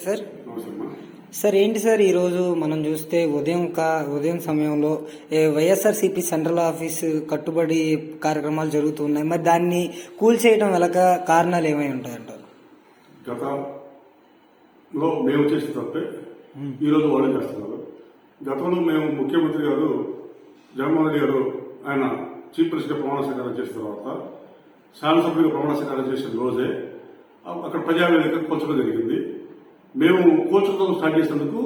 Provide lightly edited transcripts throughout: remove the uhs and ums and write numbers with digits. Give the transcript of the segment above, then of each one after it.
Sir sir ఏంటి sir ఈరోజు మనం చూస్తే ఉదయం సమయంలో వైఎస్ఆర్సీపీ సెంట్రల్ ఆఫీస్ కట్టుబడి కార్యక్రమాలు జరుగుతున్నాయి. మరి దాన్ని కూల్చేయడం వెనక కారణాలు ఏమై ఉంటాయంటారు? గతంలో మేము చేసిన తప్పే ఈరోజు వాళ్ళు చేస్తున్నారు. గతంలో మేము ముఖ్యమంత్రి గారు జగన్మోహన్ రెడ్డి గారు ఆయన చీఫ్ మినిస్టర్ ప్రమాణ స్వీకారం చేసిన తర్వాత శాసనసభ్యులు ప్రమాణ స్వీకారం చేసిన రోజే అక్కడ ప్రజావేదిక కూల్చడం జరిగింది. మేము కూల్చడం స్టార్ట్ చేసినందుకు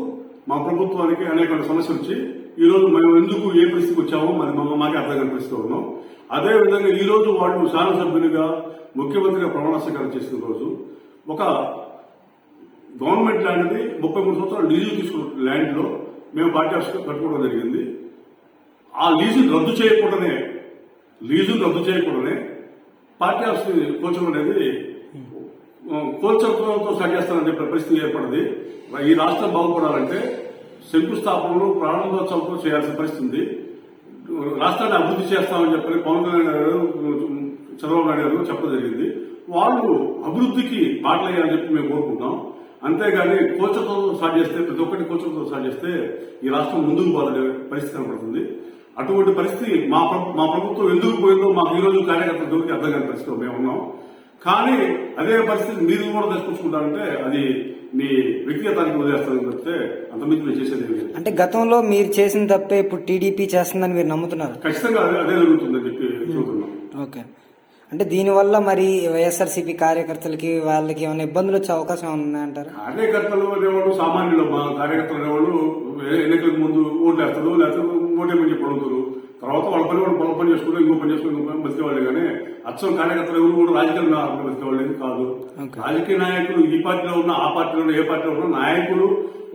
మా ప్రభుత్వానికి అనేక సమస్యలు వచ్చి ఈరోజు మేము ఎందుకు ఏ పరిస్థితికి వచ్చామో మరి మాకే అర్థం కాని పరిస్థితిలో ఉన్నాం. అదేవిధంగా ఈ రోజు వాళ్ళు శాసనసభ్యులుగా ముఖ్యమంత్రిగా ప్రమాణ స్వీకారం చేసిన రోజు ఒక గవర్నమెంట్ ల్యాండ్ 33 సంవత్సరాలు లీజు తీసుకున్న ల్యాండ్ లో మేము పార్టీ ఆఫీస్ కట్టుకోవడం జరిగింది. ఆ లీజును రద్దు చేయకుండానే పార్టీ ఆఫీస్ కూల్చడం అనేది కోల్చడంతో స్టార్ట్ చేస్తానని చెప్పిన పరిస్థితి ఏర్పడింది. ఈ రాష్ట్రం బాగుపడాలంటే శంకుస్థాపనలు ప్రారంభోత్సవంతో చేయాల్సిన పరిస్థితి ఉంది. రాష్ట్రాన్ని అభివృద్ధి చేస్తామని చెప్పని పవన్ కళ్యాణ్ గారు చంద్రబాబు నాయుడు గారు చెప్పడం జరిగింది. వాళ్ళు అభివృద్ధికి బాటలయ్యాలని చెప్పి మేము కోరుకుంటున్నాం. అంతేగాని కోల్చడంతో స్టార్ట్ చేస్తే ప్రతి ఒక్కటి కోల్చడంతో స్టార్ట్ చేస్తే ఈ రాష్ట్రం ముందుకు పోవాలనే పరిస్థితి కనపడుతుంది. అటువంటి పరిస్థితి మా ప్రభుత్వం ఎందుకు పోయిందో మాకు ఈ రోజు కార్యకర్తల దొరికి అర్థం కాని పరిస్థితిలో మేము ఉన్నాం. కానీ అదే పరిస్థితి మీరు కూడా తీసుకొచ్చుకుంటారంటే అది మీ వ్యక్తిగతానికి వదిలేస్తారని చెప్తే అంతమంది మీరు చేసేది. అంటే గతంలో మీరు చేసిన తప్పే ఇప్పుడు టీడీపీ చేస్తుందని మీరు నమ్ముతున్నారు? ఖచ్చితంగా అదే జరుగుతుందని చెప్పి చూస్తున్నాం. ఓకే, అంటే దీనివల్ల మరి వైఎస్ఆర్సీపీ కార్యకర్తలకి వాళ్ళకి ఏమైనా ఇబ్బందులు వచ్చే అవకాశం ఉన్నాయంటారు? కార్యకర్తలు అనేవాళ్ళు సామాన్యులు, మా కార్యకర్తలు అనేవాళ్ళు ఎన్నికలకు ముందు ఓట్లు వేస్తారు, లేకపోతే ఓటేమని చెప్పి అడుగుతారు. తర్వాత వాళ్ళ పని వాళ్ళు పొలం పని చేసుకుంటూ ఇంకో పని చేసుకుని బతికేవాళ్ళు. కానీ అచ్చం కార్యకర్తలు ఎవరు కూడా రాజకీయంగా బతికేవాళ్ళు కాదు. రాజకీయ నాయకులు ఈ పార్టీలో ఉన్న ఆ పార్టీలో ఉన్న ఏ పార్టీలో ఉన్న నాయకులు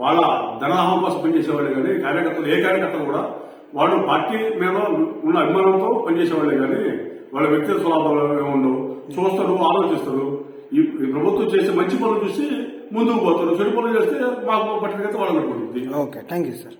వాళ్ళ ధనాహం కోసం పనిచేసేవాళ్ళు. కానీ కార్యకర్తలు ఏ కార్యకర్తలు కూడా వాళ్ళు పార్టీ మీద ఉన్న అభిమానంతో పనిచేసేవాళ్ళే. కానీ వాళ్ళ వ్యక్తిగత స్వభావాలు ఉండవు. చూస్తారు, ఆలోచిస్తారు. ఈ ప్రభుత్వం చేసే మంచి పనులు చూసి ముందుకు పోతారు. చెడు పనులు చేస్తే మాకు పట్టిన వాళ్ళు పడుతుంది. Okay, thank you sir.